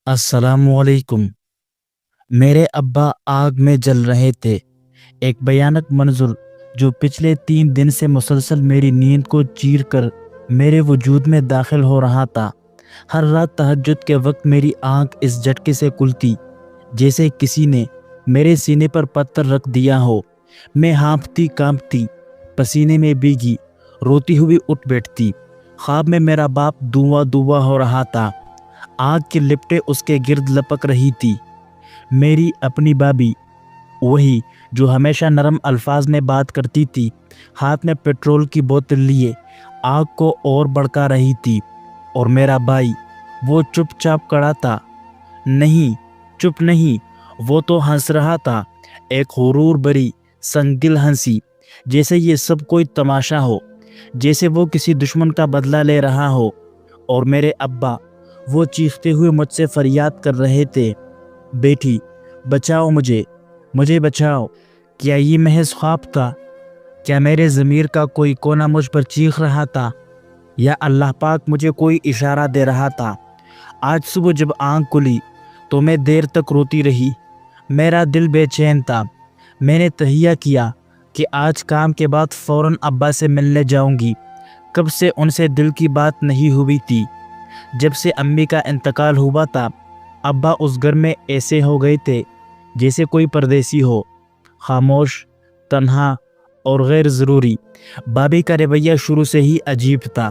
अस्सलाम वालेकुम। मेरे अब्बा आग में जल रहे थे। एक भयानक मंजर जो पिछले 3 दिन से मुसलसल मेरी नींद को चीर कर मेरे वजूद में दाखिल हो रहा था। हर रात तहज्जुद के वक्त मेरी आंख इस झटके से खुलती जैसे किसी ने मेरे सीने पर पत्थर रख दिया हो। मैं हाँफती कांपती पसीने में भीगी रोती हुई उठ बैठती। ख्वाब में मेरा बाप धुआं धुआं हो रहा था। आग की लिपटें उसके गिर्द लपक रही थी। मेरी अपनी भाभी, वही जो हमेशा नरम अल्फाज में बात करती थी, हाथ में पेट्रोल की बोतल लिए आग को और भड़का रही थी। और मेरा भाई, वो चुपचाप खड़ा था। नहीं, चुप नहीं, वो तो हंस रहा था, एक हुरूर भरी संगदिल हंसी, जैसे ये सब कोई तमाशा हो, जैसे वो किसी दुश्मन का बदला ले रहा हो। और मेरे अब्बा, वो चीखते हुए मुझसे फरियाद कर रहे थे, बेटी बचाओ मुझे, मुझे बचाओ। क्या ये महज ख्वाब था? क्या मेरे ज़मीर का कोई कोना मुझ पर चीख रहा था, या अल्लाह पाक मुझे कोई इशारा दे रहा था? आज सुबह जब आँख खुली तो मैं देर तक रोती रही। मेरा दिल बेचैन था। मैंने तहिया किया कि आज काम के बाद फ़ौरन अब्बा से मिलने जाऊंगी। कब से उनसे दिल की बात नहीं हुई थी। जब से अम्मी का इंतकाल हुआ था, अब्बा उस घर में ऐसे हो गए थे जैसे कोई परदेसी हो, खामोश, तन्हा और गैर ज़रूरी। भाभी का रवैया शुरू से ही अजीब था।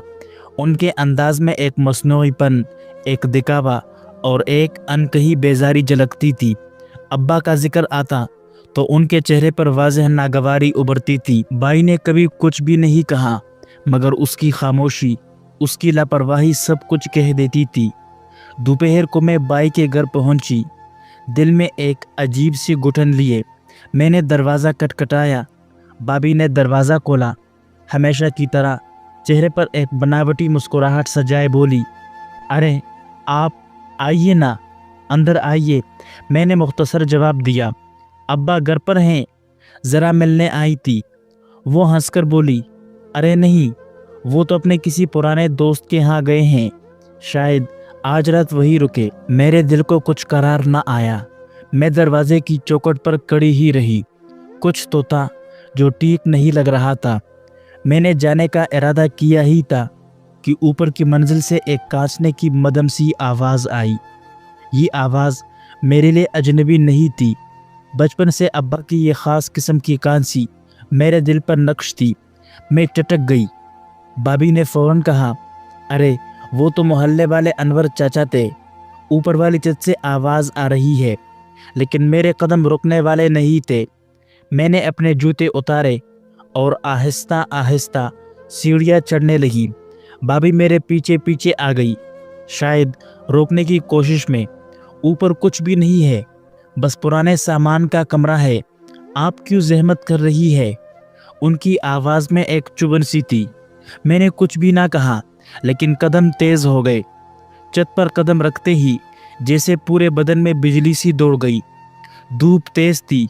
उनके अंदाज में एक मसनूईपन, एक दिखावा और एक अनकही बेजारी झलकती थी। अब्बा का जिक्र आता तो उनके चेहरे पर वाज़ेह नागवारी उभरती थी। भाई ने कभी कुछ भी नहीं कहा, मगर उसकी खामोशी, उसकी लापरवाही सब कुछ कह देती थी। दोपहर को मैं भाई के घर पहुंची, दिल में एक अजीब सी घुटन लिए। मैंने दरवाज़ा खटखटाया। भाभी ने दरवाज़ा खोला। हमेशा की तरह चेहरे पर एक बनावटी मुस्कुराहट सजाए बोली, अरे आप आइए ना, अंदर आइए। मैंने मुख्तसर जवाब दिया, अब्बा घर पर हैं, ज़रा मिलने आई थी। वो हंसकर बोली, अरे नहीं, वो तो अपने किसी पुराने दोस्त के यहाँ गए हैं, शायद आज रात वही रुके। मेरे दिल को कुछ करार ना आया। मैं दरवाजे की चौखट पर खड़ी ही रही। कुछ तो था जो ठीक नहीं लग रहा था। मैंने जाने का इरादा किया ही था कि ऊपर की मंजिल से एक कांचने की मदम सी आवाज़ आई। ये आवाज़ मेरे लिए अजनबी नहीं थी। बचपन से अब्बा की ये ख़ास किस्म की कांसी मेरे दिल पर नक्श थी। मैं चटक गई। भाभी ने फ़ौरन कहा, अरे वो तो मोहल्ले वाले अनवर चाचा थे, ऊपर वाली छत से आवाज़ आ रही है। लेकिन मेरे कदम रुकने वाले नहीं थे। मैंने अपने जूते उतारे और आहिस्ता आहिस्ता सीढ़ियाँ चढ़ने लगी। भाभी मेरे पीछे पीछे आ गई, शायद रोकने की कोशिश में। ऊपर कुछ भी नहीं है, बस पुराने सामान का कमरा है, आप क्यों जहमत कर रही है? उनकी आवाज़ में एक चुभन सी थी। मैंने कुछ भी ना कहा, लेकिन कदम तेज़ हो गए। छत पर कदम रखते ही जैसे पूरे बदन में बिजली सी दौड़ गई। धूप तेज़ थी,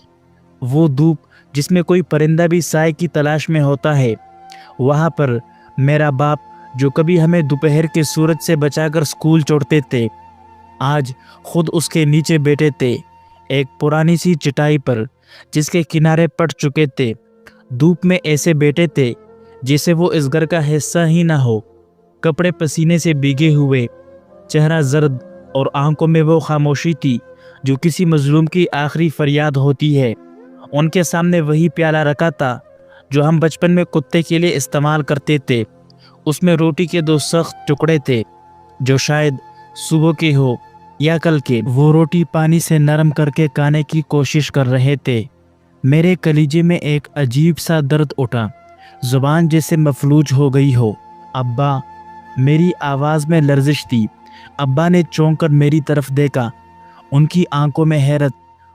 वो धूप जिसमें कोई परिंदा भी साए की तलाश में होता है। वहाँ पर मेरा बाप, जो कभी हमें दोपहर के सूरज से बचाकर स्कूल छोड़ते थे, आज खुद उसके नीचे बैठे थे, एक पुरानी सी चटाई पर जिसके किनारे पट चुके थे। धूप में ऐसे बैठे थे जैसे वो इस घर का हिस्सा ही ना हो। कपड़े पसीने से भीगे हुए, चेहरा जर्द और आंखों में वो खामोशी थी जो किसी मजलूम की आखिरी फरियाद होती है। उनके सामने वही प्याला रखा था जो हम बचपन में कुत्ते के लिए इस्तेमाल करते थे। उसमें रोटी के 2 सख्त टुकड़े थे जो शायद सुबह के हो या कल के। वो रोटी पानी से नरम करके खाने की कोशिश कर रहे थे। मेरे कलीजे में एक अजीब सा दर्द उठा, जुबान जैसे मफलूज हो गई हो। अब्बा, मेरी आवाज़ में लर्जिश थी। अब्बा ने चौंक कर मेरी तरफ देखा। उनकी आंखों में हैरत,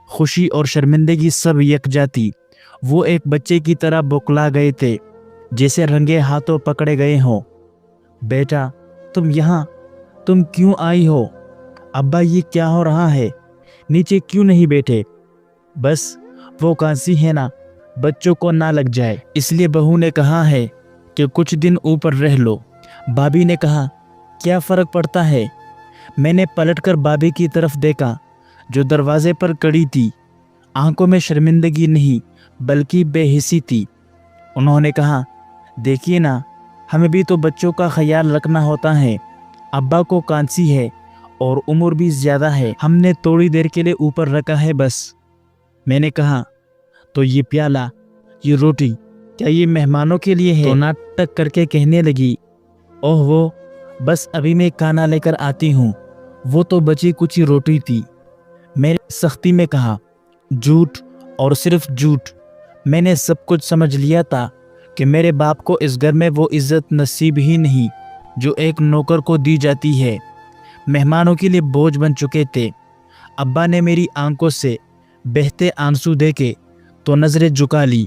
खुशी और शर्मिंदगी सब यकजा थी। वो एक बच्चे की तरह बौखला गए थे, जैसे रंगे हाथों पकड़े गए हों। बेटा, तुम यहाँ, तुम क्यों आई हो? अब्बा, ये क्या हो रहा है? नीचे क्यों नहीं बैठे? बस वो कांसी है ना, बच्चों को ना लग जाए, इसलिए बहू ने कहा है कि कुछ दिन ऊपर रह लो। भाभी ने कहा, क्या फ़र्क पड़ता है? میں نے پلٹ کر بابی کی طرف دیکھا جو دروازے پر کڑی تھی۔ آنکھوں میں شرمندگی نہیں بلکہ بے حسی تھی۔ انہوں نے کہا، دیکھیے نا، ہمیں بھی تو بچوں کا خیال رکھنا ہوتا ہے۔ ابا کو کانسی ہے اور عمر بھی زیادہ ہے، ہم نے تھوڑی دیر کے لیے اوپر رکھا ہے بس۔ میں نے کہا، تو یہ پیالہ، یہ روٹی، کیا یہ مہمانوں کے لیے ہے؟ تو ناٹک کر کے کہنے لگی، اوہ وہ بس ابھی میں کھانا لے کر آتی ہوں، وہ تو بچی کچھ ہی روٹی تھی۔ میں نے سختی میں کہا، جھوٹ اور صرف جھوٹ۔ میں نے سب کچھ سمجھ لیا تھا کہ میرے باپ کو اس گھر میں وہ عزت نصیب ہی نہیں جو ایک نوکر کو دی جاتی ہے۔ مہمانوں کے لیے بوجھ بن چکے تھے۔ ابا نے میری آنکھوں سے بہتے آنسو دیکھے تو نظریں جھکا لی۔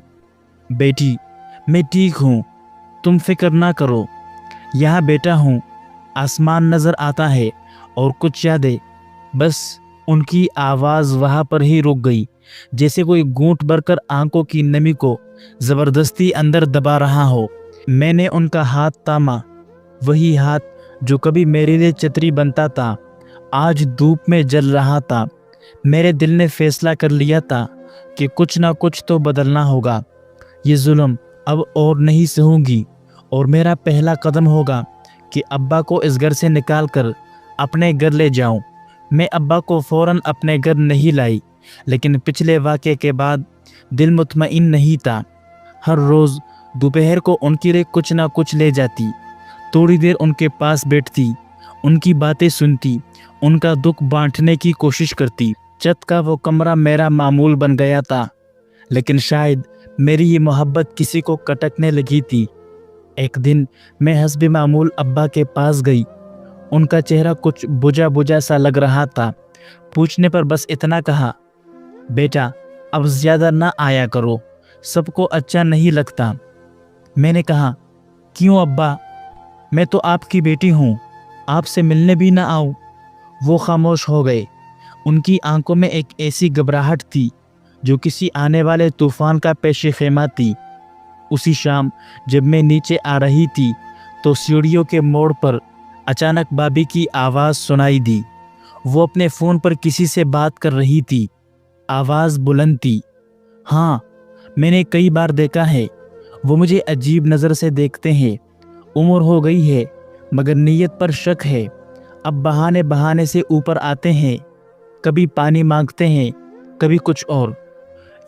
بیٹی، میں ٹھیک ہوں، تم فکر نہ کرو، یہاں بیٹا ہوں، آسمان نظر آتا ہے اور کچھ یادیں۔ بس ان کی آواز وہاں پر ہی رک گئی، جیسے کوئی گھونٹ بھر کر آنکھوں کی نمی کو زبردستی اندر دبا رہا ہو۔ میں نے ان کا ہاتھ تھاما، وہی ہاتھ جو کبھی میرے لیے چھتری بنتا تھا، آج دھوپ میں جل رہا تھا۔ میرے دل نے فیصلہ کر لیا تھا کہ کچھ نہ کچھ تو بدلنا ہوگا۔ یہ ظلم اب اور نہیں سہوں گی، اور میرا پہلا قدم ہوگا کہ ابا کو اس گھر سے نکال کر اپنے گھر لے جاؤں۔ میں ابا کو فوراً اپنے گھر نہیں لائی، لیکن پچھلے واقعے کے بعد دل مطمئن نہیں تھا۔ ہر روز دوپہر کو ان کے لیے کچھ نہ کچھ لے جاتی، تھوڑی دیر ان کے پاس بیٹھتی، ان کی باتیں سنتی، ان کا دکھ بانٹنے کی کوشش کرتی۔ چھت کا وہ کمرہ میرا معمول بن گیا تھا، لیکن شاید میری یہ محبت کسی کو کٹکنے لگی تھی۔ ایک دن میں حسب معمول ابا کے پاس گئی۔ ان کا چہرہ کچھ بجھا بجھا سا لگ رہا تھا۔ پوچھنے پر بس اتنا کہا، بیٹا اب زیادہ نہ آیا کرو، سب کو اچھا نہیں لگتا۔ میں نے کہا، کیوں ابا، میں تو آپ کی بیٹی ہوں، آپ سے ملنے بھی نہ آؤں؟ وہ خاموش ہو گئے۔ ان کی آنکھوں میں ایک ایسی گھبراہٹ تھی جو کسی آنے والے طوفان کا پیش خیمہ تھی۔ اسی شام جب میں نیچے آ رہی تھی تو سیڑھیوں کے موڑ پر اچانک بابی کی آواز سنائی دی۔ وہ اپنے فون پر کسی سے بات کر رہی تھی۔ آواز بلند تھی۔ ہاں، میں نے کئی بار دیکھا ہے، وہ مجھے عجیب نظر سے دیکھتے ہیں۔ عمر ہو گئی ہے مگر نیت پر شک ہے۔ اب بہانے سے اوپر آتے ہیں، کبھی پانی مانگتے ہیں، کبھی کچھ اور۔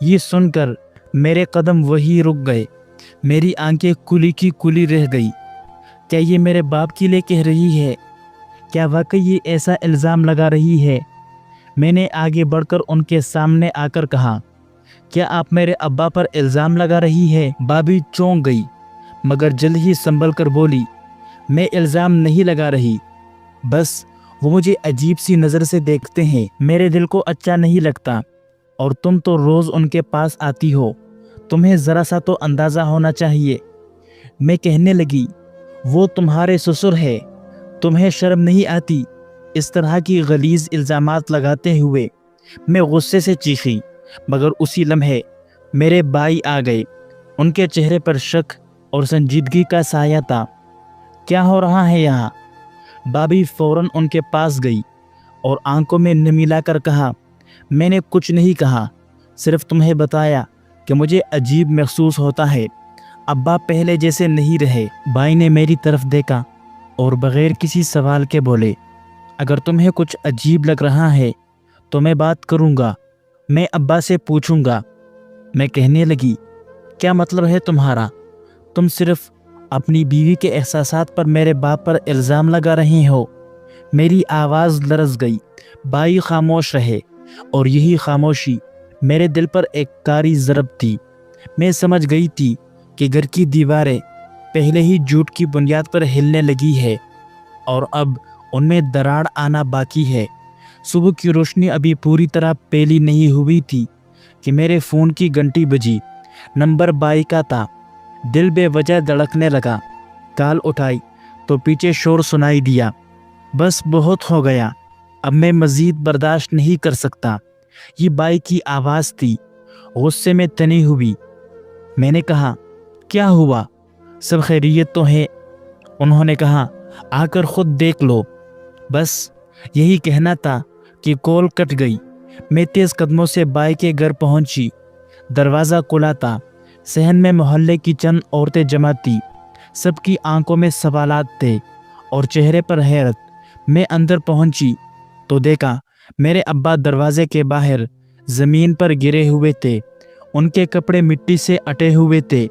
یہ سن کر میرے قدم وہی رک گئے، میری آنکھیں کھلی کی کھلی رہ گئی۔ کیا یہ میرے باپ کے لیے کہہ رہی ہے؟ کیا واقعی یہ ایسا الزام لگا رہی ہے؟ میں نے آگے بڑھ کر ان کے سامنے آ کر کہا، کیا آپ میرے ابا پر الزام لگا رہی ہے؟ بابی چونک گئی مگر جلد ہی سنبھل کر بولی، میں الزام نہیں لگا رہی، بس وہ مجھے عجیب سی نظر سے دیکھتے ہیں، میرے دل کو اچھا نہیں لگتا، اور تم تو روز ان کے پاس آتی ہو، تمہیں ذرا سا تو اندازہ ہونا چاہیے۔ میں کہنے لگی، وہ تمہارے سسر ہے، تمہیں شرم نہیں آتی اس طرح کی غلیظ الزامات لگاتے ہوئے؟ میں غصے سے چیخی، مگر اسی لمحے میرے بھائی آ گئے۔ ان کے چہرے پر شک اور سنجیدگی کا سایہ تھا۔ کیا ہو رہا ہے یہاں؟ بابی فوراً ان کے پاس گئی اور آنکھوں میں نمی لا کر کہا، میں نے کچھ نہیں کہا، صرف تمہیں بتایا کہ مجھے عجیب محسوس ہوتا ہے۔ ابا پہلے جیسے نہیں رہے۔ بھائی نے میری طرف دیکھا اور بغیر کسی سوال کے بولے، اگر تمہیں کچھ عجیب لگ رہا ہے تو میں بات کروں گا، میں ابا سے پوچھوں گا۔ میں کہنے لگی، کیا مطلب ہے تمہارا؟ تم صرف اپنی بیوی کے احساسات پر میرے باپ پر الزام لگا رہی ہو۔ میری آواز لرز گئی۔ بھائی خاموش رہے، اور یہی خاموشی میرے دل پر ایک کاری ضرب تھی۔ میں سمجھ گئی تھی کہ گھر کی دیواریں پہلے ہی جھوٹ کی بنیاد پر ہلنے لگی ہے، اور اب ان میں دراڑ آنا باقی ہے۔ صبح کی روشنی ابھی پوری طرح پیلی نہیں ہوئی تھی کہ میرے فون کی گھنٹی بجی۔ نمبر بائی کا تھا۔ دل بے وجہ دھڑکنے لگا۔ کال اٹھائی تو پیچھے شور سنائی دیا، بس بہت ہو گیا، اب میں مزید برداشت نہیں کر سکتا۔ یہ بائی کی آواز تھی، غصے میں تنی ہوئی۔ میں نے کہا، کیا ہوا؟ سب خیریت تو ہے؟ انہوں نے کہا، آ کر خود دیکھ لو۔ بس यही कहना था कि कॉल कट गई। मैं तेज कदमों से बाई के घर पहुंची। दरवाज़ा खुला था। सहन में मोहल्ले की चंद औरतें जमा थी। सबकी आंखों में सवालात थे और चेहरे पर हैरत। मैं अंदर पहुंची तो देखा मेरे अब्बा दरवाजे के बाहर ज़मीन पर गिरे हुए थे। उनके कपड़े मिट्टी से अटे हुए थे।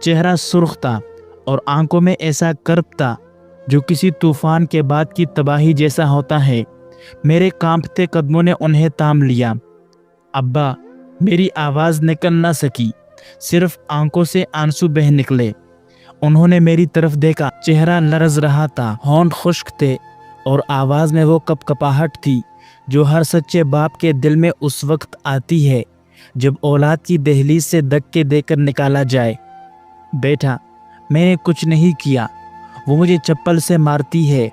चेहरा सुर्ख था और आंखों में ऐसा कर्ब था जो किसी तूफान के बाद की तबाही जैसा होता है। मेरे कांपते कदमों ने उन्हें थाम लिया। अब्बा, मेरी आवाज़ निकल न सकी, सिर्फ आंखों से आंसू बह निकले। उन्होंने मेरी तरफ देखा। चेहरा लरज रहा था, होंठ खुश्क थे और आवाज़ में वो कपकपाहट थी जो हर सच्चे बाप के दिल में उस वक्त आती है जब औलाद की दहलीज से धक्के देकर निकाला जाए। बेटा, मैंने कुछ नहीं किया, वो मुझे चप्पल से मारती है।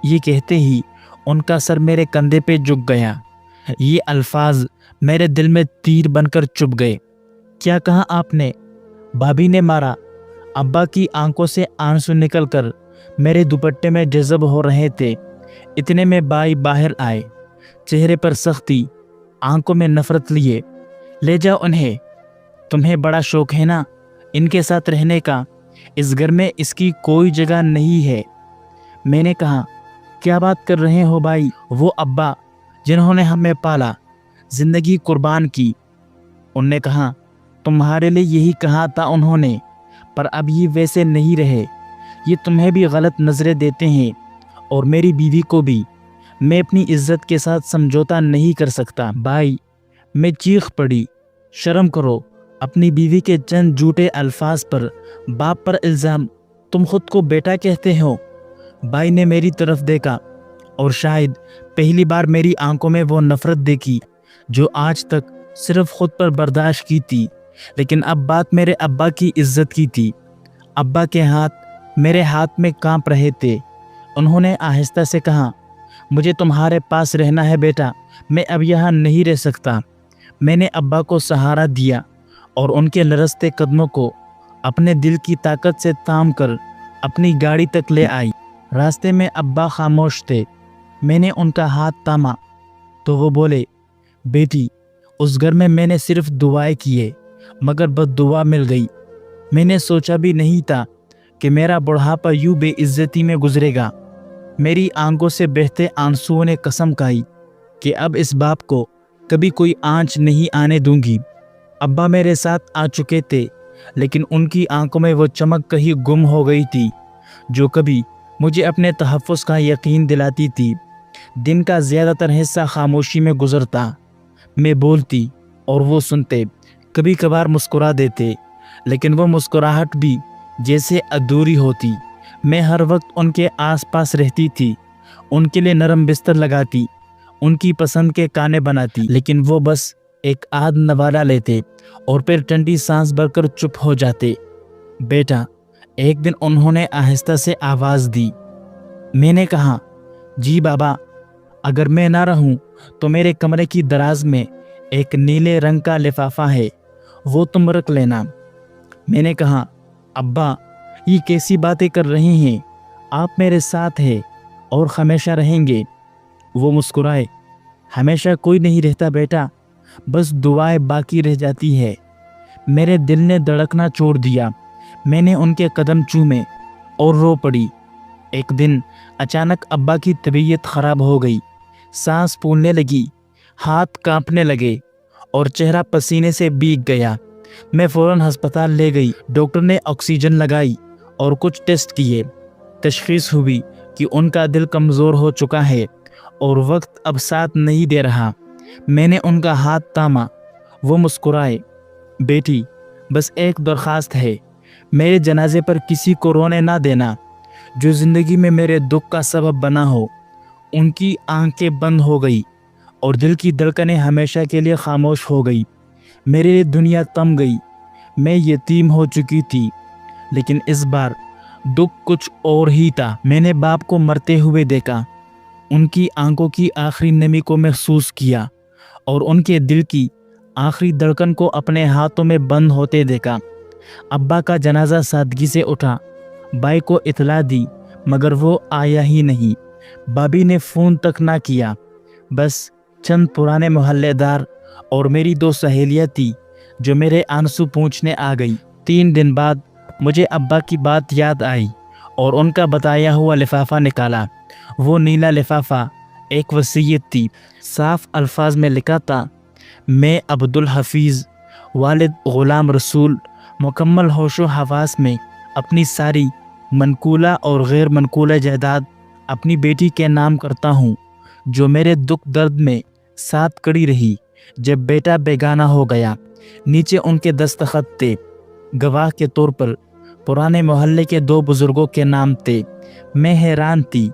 ये कहते ही उनका सर मेरे कंधे पे झुक गया। ये अल्फाज मेरे दिल में तीर बनकर चुभ गए। क्या कहा आपने? भाभी ने मारा। अब्बा की आंखों से आंसू निकलकर मेरे दुपट्टे में जज़ब हो रहे थे। इतने में बाई बाहर आए, चेहरे पर सख्ती, आंखों में नफरत लिए। ले जाओ उन्हें, तुम्हें बड़ा शौक है ना इनके साथ रहने का। इस घर में इसकी कोई जगह नहीं है। मैंने कहा, क्या बात कर रहे हो भाई? वो अब्बा जिन्होंने हमें पाला, जिंदगी कुर्बान की। उनने कहा, तुम्हारे लिए यही कहा था उन्होंने, पर अब ये वैसे नहीं रहे। ये तुम्हें भी गलत नज़रें देते हैं और मेरी बीवी को भी। मैं अपनी इज्जत के साथ समझौता नहीं कर सकता। भाई, मैं चीख पड़ी, शर्म करो। अपनी बीवी के चंद झूठे अल्फाज पर बाप पर इल्ज़ाम। तुम खुद को बेटा कहते हो। भाई ने मेरी तरफ देखा और शायद पहली बार मेरी आंखों में वो नफरत देखी जो आज तक सिर्फ खुद पर बर्दाश्त की थी। लेकिन अब बात मेरे अब्बा की इज्जत की थी। अब्बा के हाथ मेरे हाथ में कांप रहे थे। उन्होंने आहिस्ता से कहा, मुझे तुम्हारे पास रहना है बेटा, मैं अब यहाँ नहीं रह सकता। मैंने अब्बा को सहारा दिया और उनके लरजते कदमों को अपने दिल की ताकत से थाम कर अपनी गाड़ी तक ले आई। रास्ते में अब्बा खामोश थे। मैंने उनका हाथ थामा तो वो बोले, बेटी, उस घर में मैंने सिर्फ दुआएं किए मगर बद्दुआ मिल गई। मैंने सोचा भी नहीं था कि मेरा बुढ़ापा यूं बेइज्जती में गुजरेगा। मेरी आंखों से बहते आंसुओं ने कसम खाई कि अब इस बाप को कभी कोई आंच नहीं आने दूंगी। अब्बा मेरे साथ आ चुके थे, लेकिन उनकी आंखों में वो चमक कहीं गुम हो गई थी जो कभी मुझे अपने तहफ़्फ़ुज़ का यकीन दिलाती थी। दिन का ज़्यादातर हिस्सा खामोशी में गुजरता। मैं बोलती और वो सुनते, कभी कभार मुस्कुरा देते, लेकिन वो मुस्कुराहट भी जैसे अधूरी होती। मैं हर वक्त उनके आसपास रहती थी, उनके लिए नरम बिस्तर लगाती, उनकी पसंद के खाने बनाती, लेकिन वो बस एक आध नवाला लेते और फिर ठंडी सांस भरकर चुप हो जाते। बेटा, एक दिन उन्होंने आहिस्ता से आवाज़ दी। मैंने कहा, जी बाबा, अगर मैं ना रहूं तो मेरे कमरे की दराज में एक नीले रंग का लिफाफा है, वो तुम रख लेना। मैंने कहा, अब्बा, ये कैसी बातें कर रहे हैं? आप मेरे साथ हैं और हमेशा रहेंगे। वो मुस्कुराए, हमेशा कोई नहीं रहता बेटा, बस दुआएं बाकी रह जाती है। मेरे दिल ने धड़कना छोड़ दिया। मैंने उनके कदम चूमे और रो पड़ी। एक दिन अचानक अब्बा की तबीयत ख़राब हो गई। सांस फूलने लगी, हाथ कांपने लगे और चेहरा पसीने से भीग गया। मैं फ़ौरन अस्पताल ले गई। डॉक्टर ने ऑक्सीजन लगाई और कुछ टेस्ट किए। तशख़ीस हुई कि उनका दिल कमज़ोर हो चुका है और वक्त अब साथ नहीं दे रहा। मैंने उनका हाथ थामा। वो मुस्कुराए, बेटी, बस एक दरख्वास्त है, मेरे जनाजे पर किसी को रोने ना देना जो ज़िंदगी में मेरे दुख का सबब बना हो। उनकी आंखें बंद हो गई और दिल की धड़कनें हमेशा के लिए खामोश हो गई। मेरे लिए दुनिया थम गई। मैं यतीम हो चुकी थी, लेकिन इस बार दुख कुछ और ही था। मैंने बाप को मरते हुए देखा, उनकी आंखों की आखिरी नमी को महसूस किया और उनके दिल की आखिरी धड़कन को अपने हाथों में बंद होते देखा। अब्बा का जनाजा सादगी से उठा। भाई को इतला दी मगर वो आया ही नहीं। بابی نے فون تک نہ کیا، بس چند پرانے محلے دار اور میری 2 سہیلیاں تھی جو میرے آنسو پوچھنے آ گئی۔ 3 دن بعد مجھے ابا کی بات یاد آئی اور ان کا بتایا ہوا لفافہ نکالا۔ وہ نیلا لفافہ ایک وصیت تھی۔ صاف الفاظ میں لکھا تھا، میں عبدالحفیظ والد غلام رسول مکمل ہوش و حواس میں اپنی ساری منقولہ اور غیر منقولہ جائیداد اپنی بیٹی کے نام کرتا ہوں، جو میرے دکھ درد میں ساتھ کڑی رہی جب بیٹا بیگانہ ہو گیا۔ نیچے ان کے دستخط تھے۔ گواہ کے طور پر پرانے محلے کے 2 بزرگوں کے نام تھے۔ میں حیران تھی۔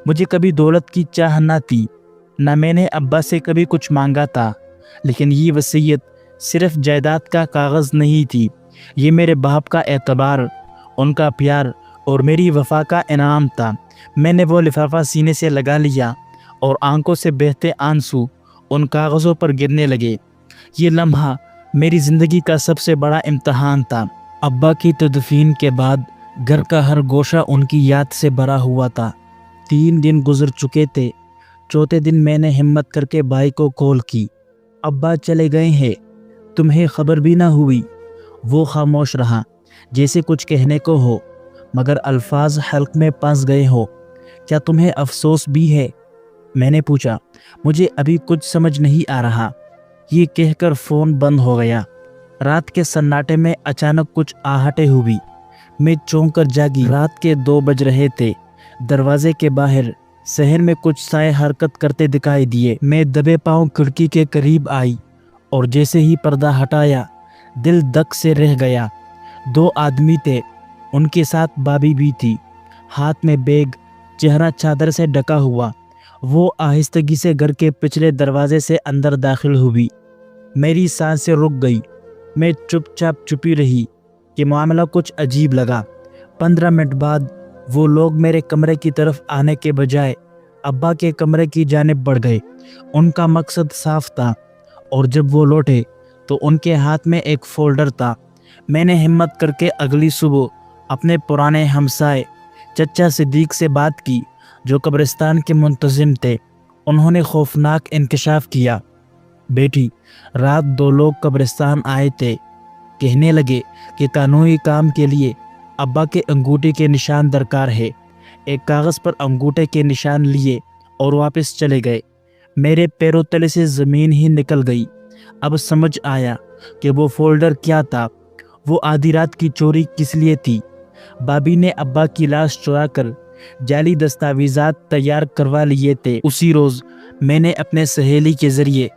مجھے کبھی دولت کی چاہ نہ تھی، نہ میں نے ابا سے کبھی کچھ مانگا تھا، لیکن یہ وصیت صرف جائیداد کا کاغذ نہیں تھی، یہ میرے باپ کا اعتبار، ان کا پیار اور میری وفا کا انعام تھا۔ میں نے وہ لفافہ سینے سے لگا لیا اور آنکھوں سے بہتے آنسو ان کاغذوں پر گرنے لگے۔ یہ لمحہ میری زندگی کا سب سے بڑا امتحان تھا۔ ابا کی تدفین کے بعد گھر کا ہر گوشہ ان کی یاد سے بھرا ہوا تھا۔ 3 دن گزر چکے تھے۔ چوتھے دن میں نے ہمت کر کے بھائی کو کال کی، ابا چلے گئے ہیں، تمہیں خبر بھی نہ ہوئی؟ وہ خاموش رہا، جیسے کچھ کہنے کو ہو، مگر الفاظ حلق میں پھنس گئے ہو۔ کیا تمہیں افسوس بھی ہے؟ میں نے پوچھا۔ مجھے ابھی کچھ سمجھ نہیں آ رہا، یہ کہہ کر فون بند ہو گیا۔ رات کے سناٹے میں اچانک کچھ آہٹیں ہوئی۔ میں چونک کر جاگی۔ رات کے 2 بج رہے تھے۔ دروازے کے باہر صحن میں کچھ سائے حرکت کرتے دکھائی دیے۔ میں دبے پاؤں کھڑکی کے قریب آئی اور جیسے ہی پردہ ہٹایا، دل دک سے رہ گیا۔ 2 آدمی تھے، ان کے ساتھ بابی بھی تھی، ہاتھ میں بیگ، چہرہ چادر سے ڈھکا ہوا۔ وہ آہستگی سے گھر کے پچھلے دروازے سے اندر داخل ہوئی۔ میری سانسیں رک گئی۔ میں چپ چاپ چھپی رہی کہ معاملہ کچھ عجیب لگا۔ 15 منٹ بعد وہ لوگ میرے کمرے کی طرف آنے کے بجائے ابا کے کمرے کی جانب بڑھ گئے۔ ان کا مقصد صاف تھا، اور جب وہ لوٹے تو ان کے ہاتھ میں ایک فولڈر تھا۔ میں نے ہمت کر کے اگلی صبح اپنے پرانے ہمسائے چچا صدیق سے بات کی، جو قبرستان کے منتظم تھے۔ انہوں نے خوفناک انکشاف کیا۔ بیٹی، رات 2 لوگ قبرستان آئے تھے، کہنے لگے کہ قانونی کام کے لیے ابا کے انگوٹھے کے نشان درکار ہے۔ ایک کاغذ پر انگوٹھے کے نشان لیے اور واپس چلے گئے۔ میرے پیروں تلے سے زمین ہی نکل گئی۔ اب سمجھ آیا کہ وہ فولڈر کیا تھا، وہ آدھی رات کی چوری کس لیے تھی۔ بابی نے ابا کی لاش چرا کر جعلی دستاویزات تیار کروا لیے تھے۔ اسی روز میں نے اپنے سہیلی کے ذریعے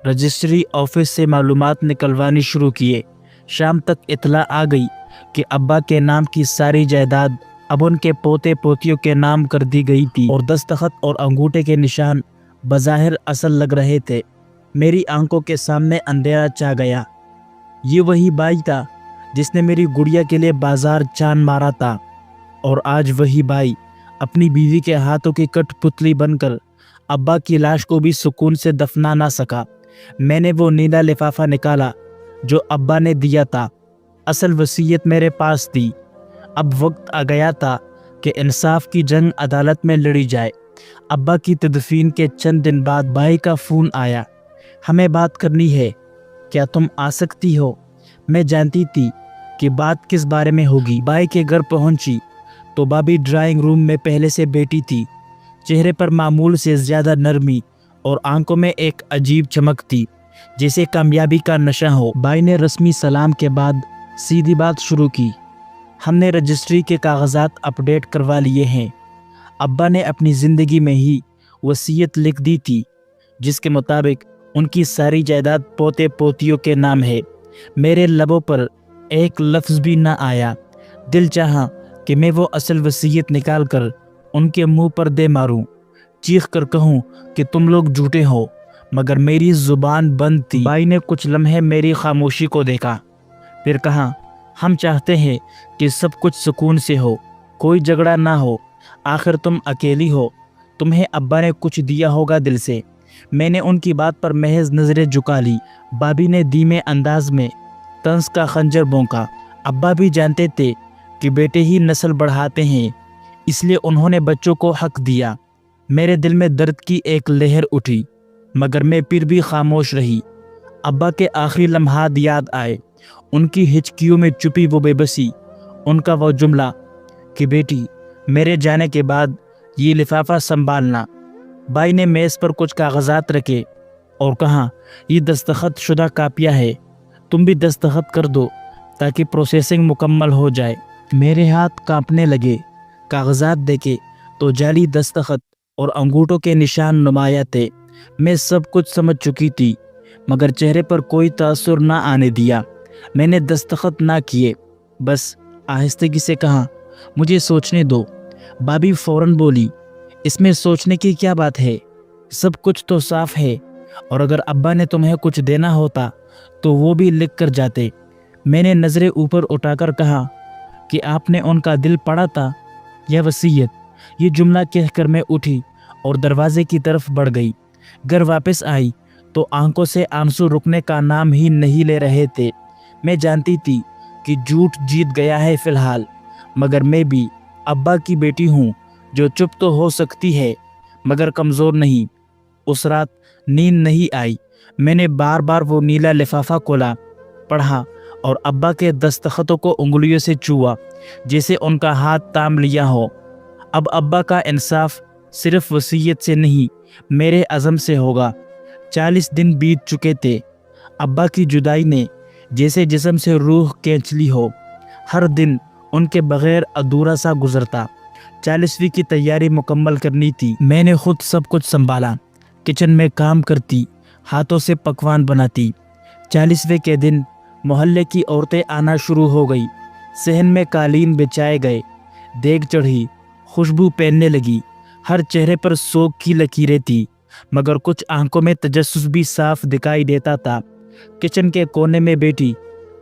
رجسٹری آفس سے معلومات نکلوانی شروع کیے۔ شام تک اطلاع آ گئی کہ ابا کے نام کی ساری جائیداد اب ان کے پوتے پوتیوں کے نام کر دی گئی تھی، اور دستخط اور انگوٹھے کے نشان بظاہر اصل لگ رہے تھے۔ میری آنکھوں کے سامنے اندھیرا چھا گیا۔ یہ وہی بھائی تھا جس نے میری گڑیا کے لیے بازار چاند مارا تھا، اور آج وہی بھائی اپنی بیوی کے ہاتھوں کی کٹ پتلی بن کر ابا کی لاش کو بھی سکون سے دفنا نہ سکا۔ میں نے وہ نیلا لفافہ نکالا جو ابا نے دیا تھا۔ اصل وصیت میرے پاس تھی۔ اب وقت آ گیا تھا کہ انصاف کی جنگ عدالت میں لڑی جائے۔ ابا کی تدفین کے چند دن بعد بھائی کا فون آیا، ہمیں بات کرنی ہے، کیا تم آ سکتی ہو؟ میں جانتی تھی کہ بات کس بارے میں ہوگی۔ بھائی کے گھر پہنچی تو بابی ڈرائنگ روم میں پہلے سے بیٹھی تھی۔ چہرے پر معمول سے زیادہ نرمی اور آنکھوں میں ایک عجیب چمک تھی، جیسے کامیابی کا نشہ ہو۔ بھائی نے رسمی سلام کے بعد سیدھی بات شروع کی، ہم نے رجسٹری کے کاغذات اپڈیٹ کروا لیے ہیں۔ ابا نے اپنی زندگی میں ہی وصیت لکھ دی تھی، جس کے مطابق ان کی ساری جائیداد پوتے پوتیوں کے نام ہے۔ میرے لبوں پر ایک لفظ بھی نہ آیا۔ دل چاہا کہ میں وہ اصل وصیت نکال کر ان کے منہ پر دے ماروں، چیخ کر کہوں کہ تم لوگ جھوٹے ہو، مگر میری زبان بند تھی۔ بھائی نے کچھ لمحے میری خاموشی کو دیکھا، پھر کہا، ہم چاہتے ہیں کہ سب کچھ سکون سے ہو، کوئی جھگڑا نہ ہو، آخر تم اکیلی ہو، تمہیں ابا نے کچھ دیا ہوگا دل سے۔ میں نے ان کی بات پر محض نظریں جھکا لی۔ بابی نے دھیمے انداز میں طنز کا خنجر بھونکا۔ ابا بھی جانتے تھے کہ بیٹے ہی نسل بڑھاتے ہیں، اس لیے انہوں نے بچوں کو حق دیا۔ میرے دل میں درد کی ایک لہر اٹھی، مگر میں پھر بھی خاموش رہی۔ ابا کے آخری لمحات یاد آئے، ان کی ہچکیوں میں چھپی وہ بے بسی، ان کا وہ جملہ کہ بیٹی میرے جانے کے بعد یہ لفافہ سنبھالنا۔ بھائی نے میز پر کچھ کاغذات رکھے اور کہا، یہ دستخط شدہ کاپیاں ہے، تم بھی دستخط کر دو تاکہ پروسیسنگ مکمل ہو جائے۔ میرے ہاتھ کانپنے لگے۔ کاغذات دیکھے تو جعلی دستخط اور انگوٹھوں کے نشان نمایاں تھے۔ میں سب کچھ سمجھ چکی تھی، مگر چہرے پر کوئی تاثر نہ آنے دیا۔ میں نے دستخط نہ کیے، بس آہستگی سے کہا، مجھے سوچنے دو۔ بابی فوراً بولی، اس میں سوچنے کی کیا بات ہے، سب کچھ تو صاف ہے، اور اگر ابا نے تمہیں کچھ دینا ہوتا تو وہ بھی لکھ کر جاتے۔ میں نے نظریں اوپر اٹھا کر کہا کہ آپ نے ان کا دل پڑھا تھا یا وصیت؟ یہ جملہ کہہ کر میں اٹھی اور دروازے کی طرف بڑھ گئی۔ گھر واپس آئی تو آنکھوں سے آنسو رکنے کا نام ہی نہیں لے رہے تھے۔ میں جانتی تھی کہ جھوٹ جیت گیا ہے فی الحال، مگر میں بھی ابا کی بیٹی ہوں جو چپ تو ہو سکتی ہے مگر کمزور نہیں۔ اس رات نیند نہیں آئی۔ میں نے بار بار وہ نیلا لفافہ کھولا، پڑھا اور ابا کے دستخطوں کو انگلیوں سے چھوا جیسے ان کا ہاتھ تام لیا ہو۔ اب ابا کا انصاف صرف وصیت سے نہیں، میرے عزم سے ہوگا۔ 40 دن بیت چکے تھے۔ ابا کی جدائی نے جیسے جسم سے روح کھینچ لی ہو۔ ہر دن ان کے بغیر ادھورا سا گزرتا۔ 40ویں کی تیاری مکمل کرنی تھی۔ میں نے خود سب کچھ سنبھالا، کچن میں کام کرتی، ہاتھوں سے پکوان بناتی۔ 40ویں کے دن محلے کی عورتیں آنا شروع ہو گئی۔ صحن میں قالین بچھائے گئے، دیگ چڑھی، خوشبو پھیلنے لگی۔ ہر چہرے پر سوگ کی لکیریں تھی، مگر کچھ آنکھوں میں تجسس بھی صاف دکھائی دیتا تھا۔ کچن کے کونے میں بیٹھی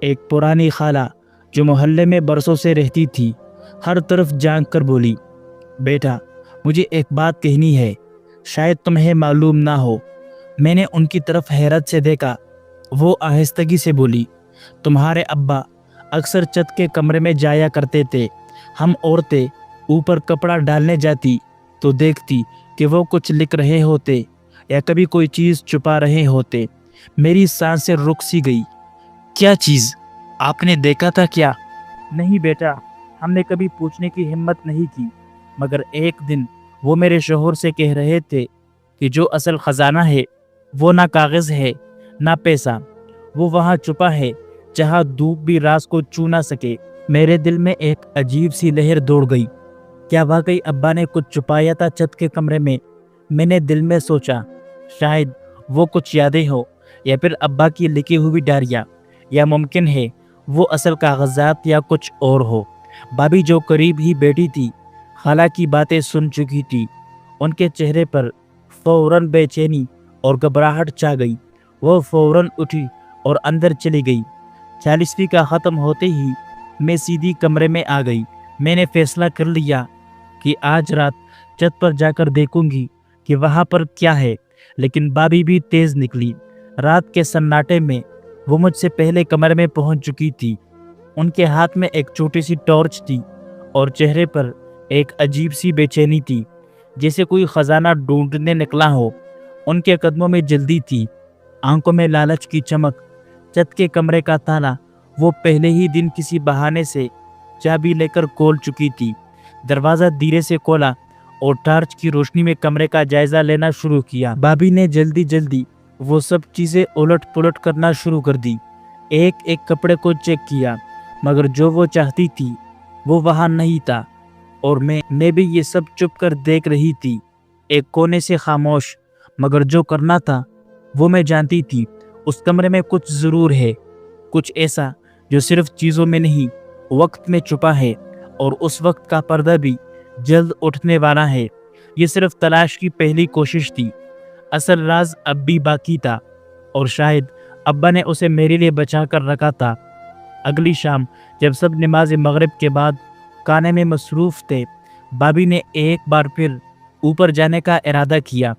ایک پرانی خالہ جو محلے میں برسوں سے رہتی تھی، ہر طرف جھانک کر بولی، بیٹا مجھے ایک بات کہنی ہے، شاید تمہیں معلوم نہ ہو۔ میں نے ان کی طرف حیرت سے دیکھا۔ وہ آہستگی سے بولی، تمہارے ابا اکثر چھت کے کمرے میں جایا کرتے تھے۔ ہم عورتیں اوپر کپڑا ڈالنے جاتی تو دیکھتی کہ وہ کچھ لکھ رہے ہوتے یا کبھی کوئی چیز چھپا رہے ہوتے۔ میری سانسیں رک سی گئی۔ کیا چیز؟ آپ نے دیکھا تھا کیا؟ نہیں بیٹا، ہم نے کبھی پوچھنے کی ہمت نہیں کی، مگر ایک دن وہ میرے شوہر سے کہہ رہے تھے کہ جو اصل خزانہ ہے وہ نہ کاغذ ہے نہ پیسہ، وہ وہاں چھپا ہے جہاں دھوپ بھی راز کو چھو نہ سکے۔ میرے دل میں ایک عجیب سی لہر دوڑ گئی۔ کیا واقعی ابا نے کچھ چھپایا تھا چھت کے کمرے میں؟ میں نے دل میں سوچا، شاید وہ کچھ یادیں ہو یا پھر ابا کی لکھی ہوئی ڈائریاں، یا ممکن ہے وہ اصل کاغذات یا کچھ اور ہو۔ بابی جو قریب ہی بیٹھی تھی، خالہ کی باتیں سن چکی تھی۔ ان کے چہرے پر فوراً بے چینی اور گھبراہٹ چھا گئی۔ وہ فوراً اٹھی اور اندر چلی گئی۔ 40ویں کا ختم ہوتے ہی میں سیدھی کمرے میں آ گئی۔ میں نے فیصلہ کر لیا کہ آج رات چھت پر جا کر دیکھوں گی کہ وہاں پر کیا ہے، لیکن بابی بھی تیز نکلی۔ رات کے سناٹے میں وہ مجھ سے پہلے کمرے میں پہنچ چکی تھی۔ ان کے ہاتھ میں ایک چھوٹی سی ٹارچ تھی اور چہرے پر ایک عجیب سی بے چینی تھی، جیسے کوئی خزانہ ڈھونڈنے نکلا ہو۔ ان کے قدموں میں جلدی تھی، آنکھوں میں لالچ کی چمک۔ چھت کے کمرے کا تالا وہ پہلے ہی دن کسی بہانے سے چابی لے کر کھول چکی تھی۔ دروازہ دھیرے سے کھولا اور ٹارچ کی روشنی میں کمرے کا جائزہ لینا شروع کیا۔ بابی نے جلدی وہ سب چیزیں الٹ پلٹ کرنا شروع کر دی، ایک ایک کپڑے کو چیک کیا، مگر جو وہ چاہتی تھی وہ وہاں نہیں تھا، اور میں بھی یہ سب چپ کر دیکھ رہی تھی، ایک کونے سے خاموش۔ مگر جو کرنا تھا وہ میں جانتی تھی۔ اس کمرے میں کچھ ضرور ہے، کچھ ایسا جو صرف چیزوں میں نہیں، وقت میں چھپا ہے، اور اس وقت کا پردہ بھی جلد اٹھنے والا ہے۔ یہ صرف تلاش کی پہلی کوشش تھی، اصل راز اب بھی باقی تھا، اور شاید ابا نے اسے میرے لیے بچا کر رکھا تھا۔ اگلی شام جب سب نماز مغرب کے بعد کھانے میں مصروف تھے، بابی نے ایک بار پھر اوپر جانے کا ارادہ کیا۔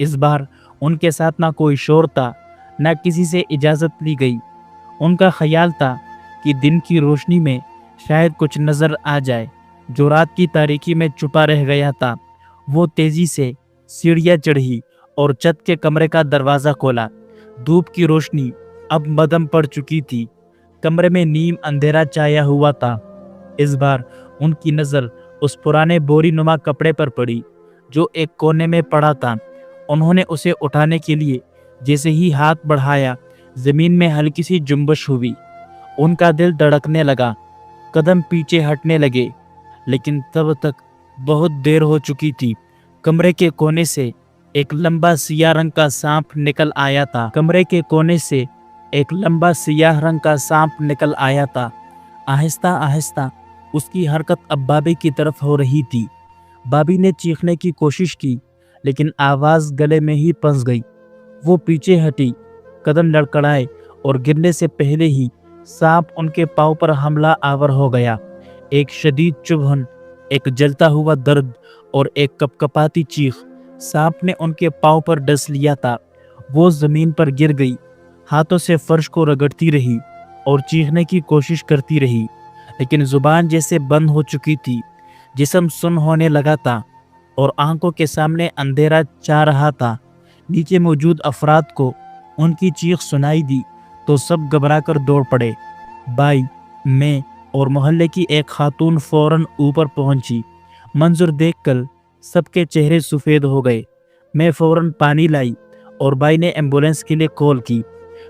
اس بار ان کے ساتھ نہ کوئی شور تھا، نہ کسی سے اجازت لی گئی۔ ان کا خیال تھا کہ دن کی روشنی میں شاید کچھ نظر آ جائے جو رات کی تاریکی میں چھپا رہ گیا تھا۔ وہ تیزی سے सीढ़ियाँ चढ़ी और छत के कमरे का दरवाज़ा खोला। धूप की रोशनी अब मद्धम पड़ चुकी थी। कमरे में नीम अंधेरा छाया हुआ था। इस बार उनकी नज़र उस पुराने बोरी नुमा कपड़े पर पड़ी जो एक कोने में पड़ा था। उन्होंने उसे उठाने के लिए जैसे ही हाथ बढ़ाया, जमीन में हल्की सी जुम्बश हुई। उनका दिल धड़कने लगा, कदम पीछे हटने लगे, लेकिन तब तक बहुत देर हो चुकी थी। कमरे के कोने से एक लंबा सियाह रंग का सांप निकल आया था। कमरे के कोने से एक लंबा सियाह रंग का सांप निकल आया था। आहिस्ता आहिस्ता उसकी हरकत अब बाबी की तरफ हो रही थी। बाबी ने चीखने की कोशिश की, लेकिन आवाज़ गले में ही फंस गई। वो पीछे हटी, कदम लड़खड़ाए और गिरने से पहले ही सांप उनके पाँव पर हमला आवर हो गया। एक शदीद चुभन, एक जलता हुआ दर्द और एक कपकपाती चीख। सांप ने उनके पाँव पर डस लिया था। वो जमीन पर गिर गई, हाथों से फर्श को रगड़ती रही और चीखने की कोशिश करती रही, लेकिन जुबान जैसे बंद हो चुकी थी। जिस्म सुन्न होने लगा था और आंखों के सामने अंधेरा छा रहा था। नीचे मौजूद अफराद को उनकी चीख सुनाई दी तो सब घबराकर दौड़ पड़े। बाई, मैं और मोहल्ले की एक खातून फौरन ऊपर पहुंची। मंजर देखकर सबके चेहरे सफ़ेद हो गए। मैं फौरन पानी लाई और बाई ने एम्बुलेंस के लिए कॉल की।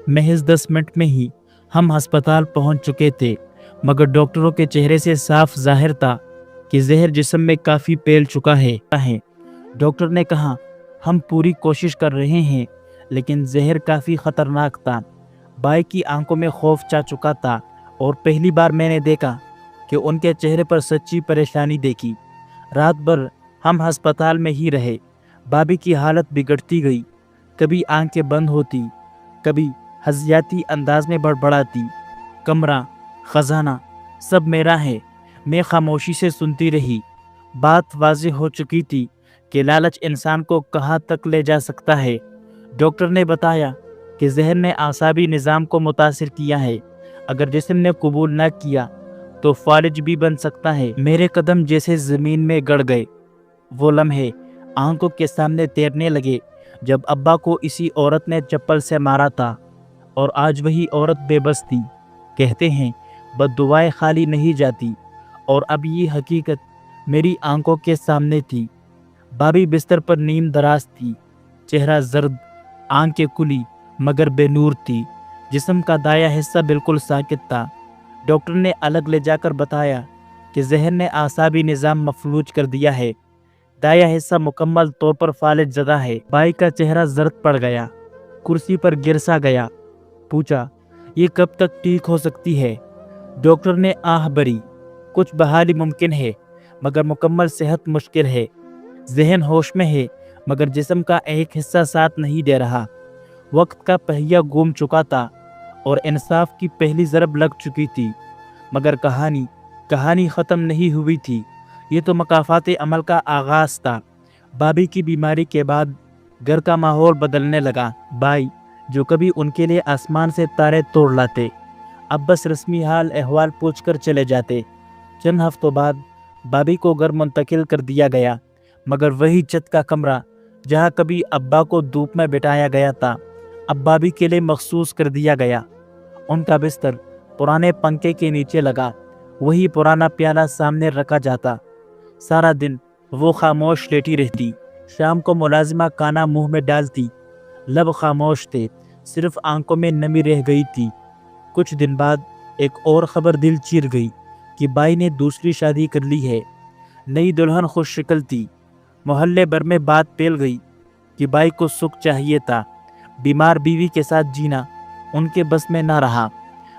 महज 10 मिनट में ही हम अस्पताल पहुंच चुके थे, मगर डॉक्टरों के चेहरे से साफ जाहिर था कि जहर जिस्म में काफ़ी फैल चुका है। डॉक्टर ने कहा, हम पूरी कोशिश कर रहे हैं, लेकिन जहर काफ़ी ख़तरनाक था। बाई की आंखों में खौफ छा चुका था और पहली बार मैंने देखा कि उनके चेहरे पर सच्ची परेशानी देखी। रात भर हम अस्पताल में ही रहे। बाबी की हालत बिगड़ती गई, कभी आंखें बंद होती, कभी हज़ियाती अंदाज में बड़बड़ाती। कमरा, ख़जाना सब मेरा है। मैं खामोशी से सुनती रही। बात वाज़ेह हो चुकी थी कि लालच इंसान को कहाँ तक ले जा सकता है। डॉक्टर ने बताया कि जहर ने आसाबी निज़ाम को मुतासिर किया है। अगर जिस्म ने कबूल न किया तो फालिज भी बन सकता है। मेरे कदम जैसे ज़मीन में गड़ गए। वो लम्हे आंखों के सामने तैरने लगे जब अब्बा को इसी औरत ने चप्पल से मारा था, और आज वही औरत बेबस थी। कहते हैं बद्दुआएं खाली नहीं जाती, और अब ये हकीकत मेरी आंखों के सामने थी। बाबी बिस्तर पर नीम दराज थी, चेहरा जर्द, आंखें खुली मगर बेनूर थी। जिस्म का दाया हिस्सा बिल्कुल साकित था। डॉक्टर ने अलग ले जाकर बताया कि जहर ने आसाबी निज़ाम मफलूज कर दिया है। दाया हिस्सा मुकम्मल तौर पर फालिज ज़दा है। बाई का चेहरा जर्द पड़ गया, कुर्सी पर गिर सा गया। पूछा, ये कब तक ठीक हो सकती है? डॉक्टर ने आह भरी, कुछ बहाली मुमकिन है, मगर मुकम्मल सेहत मुश्किल है। जहन होश में है, मगर जिस्म का एक हिस्सा साथ नहीं दे रहा। वक्त का पहिया घूम चुका था और इंसाफ की पहली ज़रब लग चुकी थी, मगर कहानी ख़त्म नहीं हुई थी। ये तो मकाफ़ात अमल का आगाज़ था। बाबी की बीमारी के बाद घर का माहौल बदलने लगा। बाई, जो कभी उनके लिए आसमान से तारे तोड़ लाते, अब बस रस्मी हाल अहवाल पूछ कर चले जाते। चंद हफ्तों बाद बाबी को घर मुंतकिल कर दिया गया, मगर वही छत का कमरा जहाँ कभी अब्बा को धूप में बिठाया गया था, अब बाबी के लिए मखसूस कर दिया गया। उनका बिस्तर पुराने पंखे के नीचे लगा, वही पुराना प्याला सामने रखा जाता। सारा दिन वो खामोश लेटी रहती। शाम को मुलाजिमा खाना मुंह में डालती, लब खामोश थे, सिर्फ आंखों में नमी रह गई थी। कुछ दिन बाद एक और ख़बर दिल चीर गई कि बाई ने दूसरी शादी कर ली है। नई दुल्हन खुश शक्ल थी। मोहल्ले भर में बात फैल गई कि बाई को सुख चाहिए था। बीमार बीवी के साथ जीना उनके बस में ना रहा।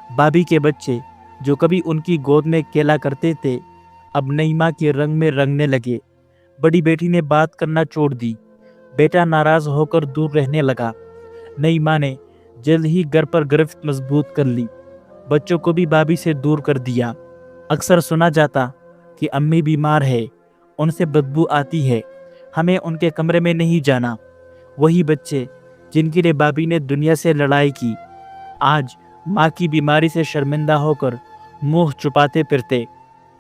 बाबी के बच्चे जो कभी उनकी गोद में खेला करते थे, अब नई माँ के रंग में रंगने लगे। बड़ी बेटी ने बात करना छोड़ दी, बेटा नाराज़ होकर दूर रहने लगा। नई माँ ने जल्द ही घर पर गिरफ्त मजबूत कर ली, बच्चों को भी बाबी से दूर कर दिया। अक्सर सुना जाता कि अम्मी बीमार है, उनसे बदबू आती है, हमें उनके कमरे में नहीं जाना। वही बच्चे जिनके लिए बाबी ने दुनिया से लड़ाई की, आज माँ की बीमारी से शर्मिंदा होकर मुंह छुपाते फिरते।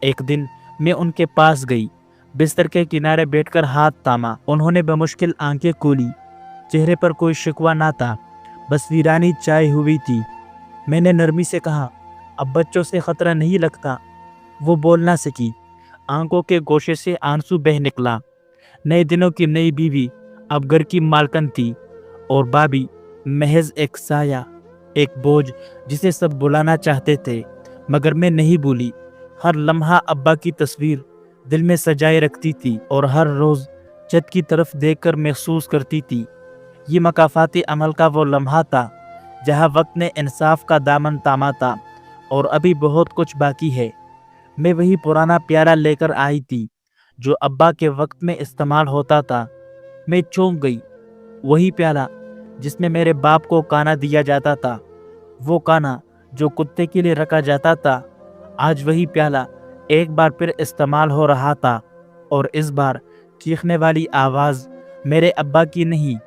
एक दिन मैं उनके पास गई। बिस्तर के किनारे बैठकर हाथ थामा। उन्होंने बमुश्किल आंखें खोली। चेहरे पर कोई शिकवा ना था, बस वीरानी चाय हुई थी। मैंने नरमी से कहा, अब बच्चों से खतरा नहीं लगता। वो बोल ना सकी। आंखों के गोशे से आंसू बह निकला। नए दिनों की नई बीवी अब घर की मालकन थी और भाभी महज एक साया, एक बोझ जिसे सब बुलाना चाहते थे, मगर मैं नहीं भूली। हर लम्हा अब्बा की तस्वीर दिल में सजाए रखती थी और हर रोज़ छत की तरफ देखकर महसूस करती थी। ये मकाफाती अमल का वो लम्हा था जहाँ वक्त ने इंसाफ का दामन थामा था और अभी बहुत कुछ बाकी है। मैं वही पुराना प्याला लेकर आई थी जो अब्बा के वक्त में इस्तेमाल होता था। मैं चौंक गई। वही प्याला जिसमें मेरे बाप को काना दिया जाता था, वो काना जो कुत्ते के लिए रखा जाता था, आज वही प्याला एक बार फिर इस्तेमाल हो रहा था और इस बार चीखने वाली आवाज़ मेरे अब्बा की नहीं,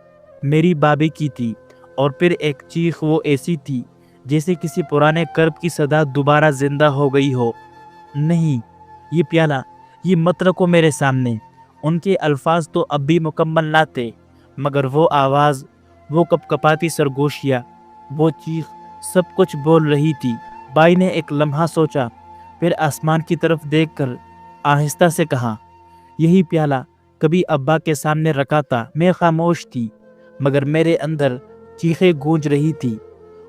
मेरी भाभी की थी। और फिर एक चीख वो ऐसी थी जैसे किसी पुराने कर्ब की सदा दोबारा जिंदा हो गई हो। नहीं, ये प्याला, ये मत रखो मेरे सामने। उनके अल्फाज तो अब भी मुकम्मल ना थे, मगर वो आवाज़, वो कपकपाती सरगोशियाँ, वो चीख सब कुछ बोल रही थी। बाई ने एक लम्हा सोचा, फिर आसमान की तरफ देखकर आहिस्ता से कहा, यही प्याला कभी अब्बा के सामने रखा था। मैं खामोश थी, मगर मेरे अंदर चीखें गूंज रही थी।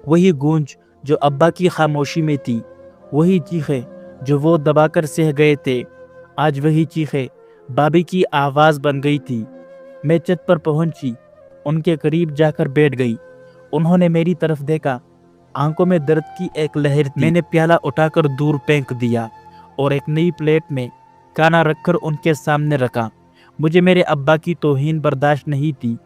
वही गूंज जो अब्बा की खामोशी में थी, वही चीखें जो वो दबाकर सह गए थे, आज वही चीखें भाभी की आवाज़ बन गई थी। मैं छत पर पहुंची, उनके करीब जाकर बैठ गई। उन्होंने मेरी तरफ देखा, आंखों में दर्द की एक लहर थी। मैंने प्याला उठाकर दूर फेंक दिया और एक नई प्लेट में खाना रखकर उनके सामने रखा। मुझे मेरे अब्बा की तौहीन बर्दाश्त नहीं थी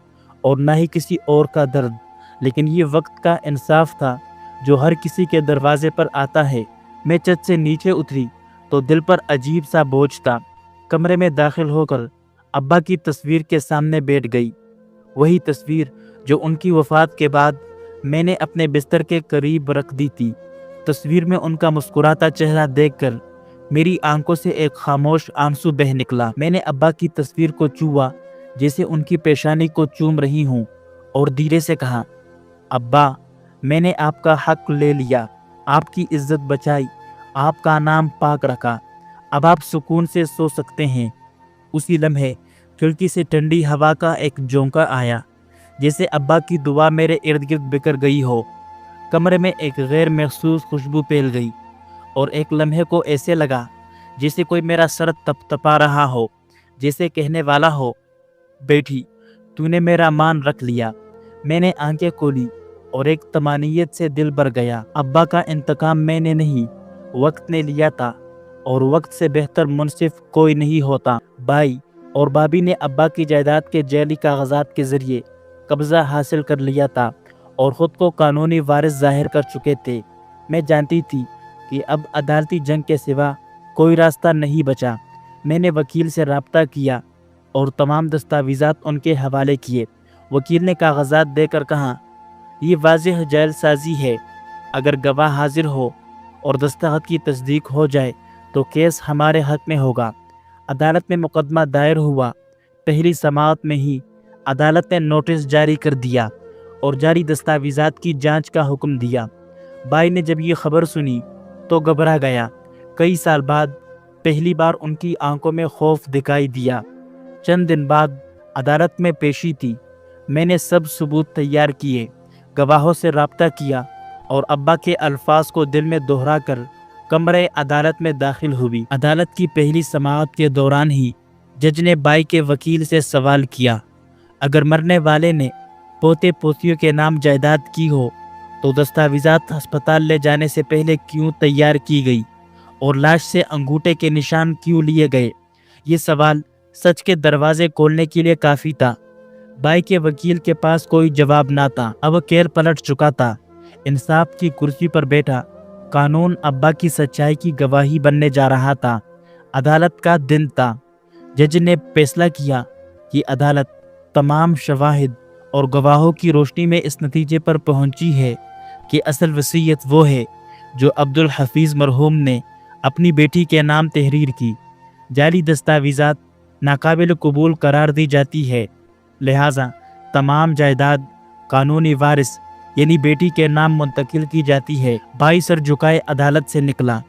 और ना ही किसी और का दर्द, लेकिन ये वक्त का इंसाफ था जो हर किसी के दरवाजे पर आता है। मैं छत से नीचे उतरी तो दिल पर अजीब सा बोझ था। कमरे में दाखिल होकर अब्बा की तस्वीर के सामने बैठ गई। वही तस्वीर जो उनकी वफ़ात के बाद मैंने अपने बिस्तर के करीब रख दी थी। तस्वीर में उनका मुस्कुराता चेहरा देखकर मेरी आंखों से एक खामोश आंसू बह निकला। मैंने अब्बा की तस्वीर को छुआ जैसे उनकी पेशानी को चूम रही हूँ और धीरे से कहा, अब्बा, मैंने आपका हक ले लिया, आपकी इज्जत बचाई, आपका नाम पाक रखा। अब आप सुकून से सो सकते हैं। उसी लम्हे खिड़की से ठंडी हवा का एक झोंका आया, जैसे अब्बा की दुआ मेरे इर्द गिर्द बिखर गई हो। कमरे में एक गैर महसूस खुशबू फैल गई और एक लम्हे को ऐसे लगा जैसे कोई मेरा सर तपतपा रहा हो, जैसे कहने वाला हो, बेटी, तूने मेरा मान रख लिया। मैंने आंखें खोली और एक तमानियत से दिल भर गया। अब्बा का इंतकाम मैंने नहीं, वक्त ने लिया था और वक्त से बेहतर मुनसिफ कोई नहीं होता। भाई और भाभी ने अब्बा की जायदाद के जैली कागजात के जरिए कब्जा हासिल कर लिया था और ख़ुद को कानूनी वारिस जाहिर कर चुके थे। मैं जानती थी कि अब अदालती जंग के सिवा कोई रास्ता नहीं बचा। मैंने वकील से रब्ता किया और तमाम दस्तावेज़ात उनके हवाले किए। वकील ने कागजात देकर कहा, ये वाज़ेह जालसाजी है। अगर गवाह हाजिर हो और दस्तखत की तस्दीक हो जाए तो केस हमारे हक में होगा। अदालत में मुकदमा दायर हुआ। पहली समाअत में ही अदालत ने नोटिस जारी कर दिया और जारी दस्तावेज़ात की जांच का हुक्म दिया। भाई ने जब ये खबर सुनी तो घबरा गया। कई साल बाद पहली बार उनकी आंखों में खौफ दिखाई दिया। चंद दिन बाद अदालत में पेशी थी। मैंने सब सबूत तैयार किए, गवाहों से रब्ता किया और अब्बा के अल्फाज को दिल में दोहरा कर कमरे अदालत में दाखिल हुई। अदालत की पहली समाअत के दौरान ही जज ने भाई के वकील से सवाल किया, अगर मरने वाले ने पोते पोतियों के नाम जायदाद की हो तो दस्तावेज़ात अस्पताल ले जाने से पहले क्यों तैयार की गई और लाश से अंगूठे के निशान क्यों लिए गए? ये सवाल सच के दरवाजे खोलने के लिए काफ़ी था। भाई के वकील के पास कोई जवाब ना था। अब केर पलट चुका था। इंसाफ की कुर्सी पर बैठा कानून अब्बा की सच्चाई की गवाही बनने जा रहा था। अदालत का दिन था। जज ने फैसला किया कि अदालत तमाम शवाहिद और गवाहों की रोशनी में इस नतीजे पर पहुंची है कि असल वसीयत वो है जो अब्दुल हफीज़ मरहूम ने अपनी बेटी के नाम तहरीर की। जाली दस्तावेज़ात नाकाबिल कबूल करार दी जाती है। लिहाजा तमाम जायदाद कानूनी वारिस यानी बेटी के नाम मुंतकिल की जाती है। भाई सर झुकाए अदालत से निकला।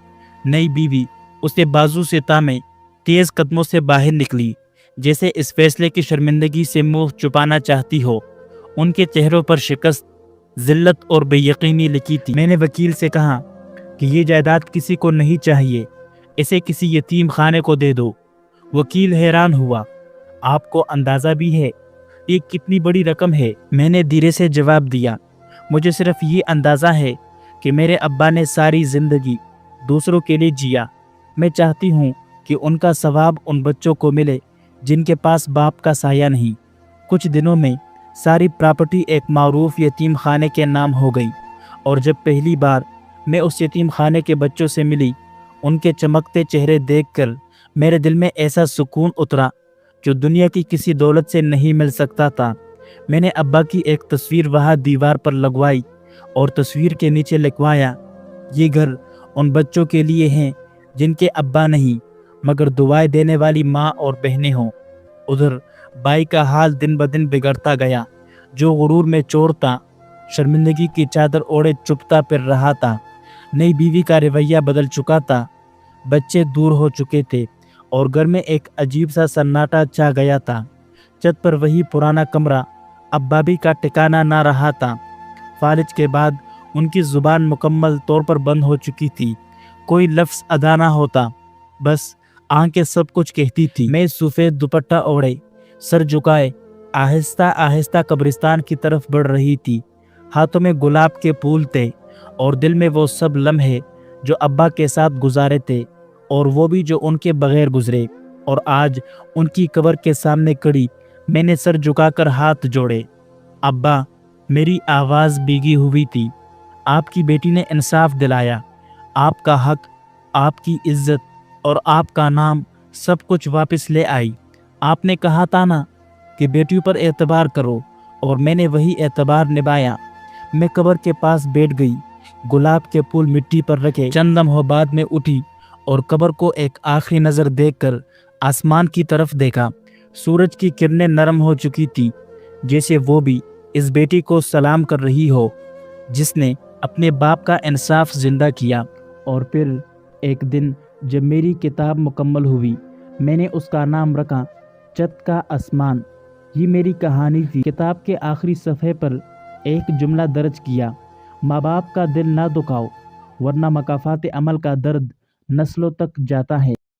नई बीवी उसे बाजू से तामे तेज कदमों से बाहर निकली, जैसे इस फैसले की शर्मिंदगी से मुंह छुपाना चाहती हो। उनके चेहरों पर शिकस्त, जिल्लत और बेयकीनी लिखी थी। मैंने वकील से कहा कि ये जायदाद किसी को नहीं चाहिए, इसे किसी यतीम खाने को दे दो। वकील हैरान हुआ। आपको अंदाजा भी है ये कितनी बड़ी रकम है? मैंने धीरे से जवाब दिया, मुझे सिर्फ ये अंदाज़ा है कि मेरे अब्बा ने सारी ज़िंदगी दूसरों के लिए जिया। मैं चाहती हूँ कि उनका सवाब उन बच्चों को मिले जिनके पास बाप का साया नहीं। कुछ दिनों में सारी प्रॉपर्टी एक मारूफ यतीम खाने के नाम हो गई, और जब पहली बार मैं उस यतीम खाने के बच्चों से मिली, उनके चमकते चेहरे देखकर मेरे दिल में ऐसा सुकून उतरा जो दुनिया की किसी दौलत से नहीं मिल सकता था। मैंने अब्बा की एक तस्वीर वहाँ दीवार पर लगवाई और तस्वीर के नीचे लिखवाया, ये घर उन बच्चों के लिए हैं जिनके अब्बा नहीं मगर दुआएं देने वाली माँ और बहनें हों। उधर भाई का हाल दिन ब दिन बिगड़ता गया। जो गुरूर में चोर था, शर्मिंदगी की चादर ओढ़े चुपता फिर रहा था। नई बीवी का रवैया बदल चुका था। बच्चे दूर हो चुके थे और घर में एक अजीब सा सन्नाटा छा गया था। छत पर वही पुराना कमरा, अब्बा भी का ठिकाना ना रहा था। फालिज के बाद उनकी जुबान मुकम्मल तौर पर बंद हो चुकी थी। कोई लफ्ज़ अदा ना होता, बस आंखें सब कुछ कहती थी। मैं सफ़ेद दुपट्टा ओढ़े, सर झुकाए आहिस्ता आहिस्ता कब्रिस्तान की तरफ बढ़ रही थी। हाथों में गुलाब के फूल थे और दिल में वो सब लम्हे जो अब्बा के साथ गुजारे थे, और वो भी जो उनके बगैर गुजरे। और आज उनकी कब्र के सामने खड़ी मैंने सर झुकाकर हाथ जोड़े। अब्बा, मेरी आवाज़ भीगी हुई थी। आपकी बेटी ने इंसाफ दिलाया। आपका हक, आपकी इज्जत और आपका नाम सब कुछ वापस ले आई। आपने कहा था ना कि बेटियों पर एतबार करो, और मैंने वही एतबार निभाया। मैं कब्र के पास बैठ गई, गुलाब के फूल मिट्टी पर रखे। चंद लम्हों बाद में उठी और कब्र को एक आखिरी नज़र देखकर आसमान की तरफ देखा। सूरज की किरणें नरम हो चुकी थी, जैसे वो भी इस बेटी को सलाम कर रही हो जिसने अपने बाप का इंसाफ जिंदा किया। और फिर एक दिन जब मेरी किताब मुकम्मल हुई, मैंने उसका नाम रखा छत का आसमान। ये मेरी कहानी थी। किताब के आखिरी सफ़े पर एक जुमला दर्ज किया, माँ बाप का दिल ना दुखाओ वरना मकाफात अमल का दर्द नस्लों तक जाता है।